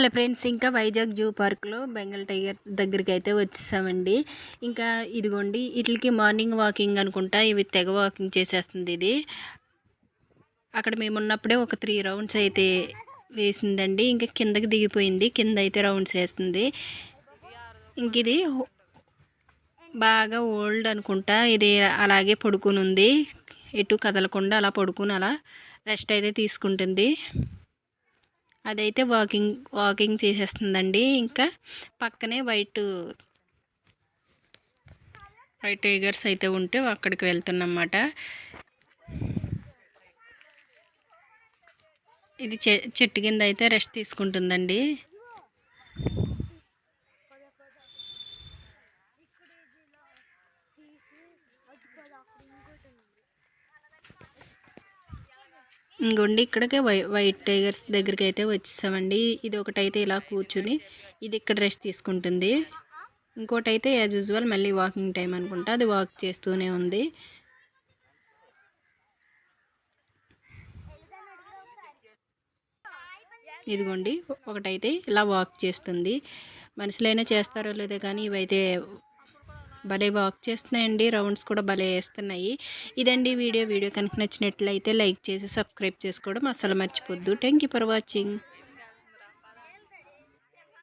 Hello friends, ఇంకా Vizag zoo పార్క్లో Bengal tigers దగ్గరికి అయితే వచ్చేసామండి. ఇంకా ఇదిగోండి, వీటికి మార్నింగ్ వాకింగ్ అనుకుంటా, ఇవి తెగ వాకింగ్ చేసేస్తుంది ఇది. అక్కడ మేము ఉన్నప్పుడే ఒక 3 రౌండ్స్ అయితే వేసిందండి. ఇంకా కిందకి దిగిపోయింది, కింద అయితే రౌండ్స్ వేస్తుంది. ఇంక ఇది బాగా ఓల్డ్ అనుకుంటా, ఇది అలాగే పడుకుని ఉంది, ఎటు కదలకుండా అలా పడుకుని అలా రెస్ట్ అయితే తీసుకుంటుంది. అదైతే వాకింగ్ చేసేస్తుందండి. ఇంకా పక్కనే వైట్ టైగర్స్ అయితే ఉంటే అక్కడికి వెళ్తున్నమాట. ఇది చెట్టు కింద అయితే రెస్ట్ తీసుకుంటుందండి. ఇంకొండి ఇక్కడికే వైట్ టైగర్స్ దగ్గరికి అయితే వచ్చేసామండి. ఇది ఒకటైతే ఇలా కూర్చుని ఇది ఇక్కడ రెస్ట్ తీసుకుంటుంది. ఇంకోటి అయితే యాజ్ యూజువల్ మళ్ళీ వాకింగ్ టైం అనుకుంటా, అది వాక్ చేస్తూనే ఉంది. ఇదిగోండి, ఒకటైతే ఇలా వాక్ చేస్తుంది. మనుషులైనా చేస్తారో లేదో కానీ ఇవైతే భలే వాక్ చేస్తున్నాయండి. రౌండ్స్ కూడా భలే వేస్తున్నాయి. ఇదండి వీడియో కనుక నచ్చినట్లయితే లైక్ చేసి సబ్స్క్రైబ్ చేసుకోవడం అస్సలు మర్చిపోద్దు. Thank you for watching.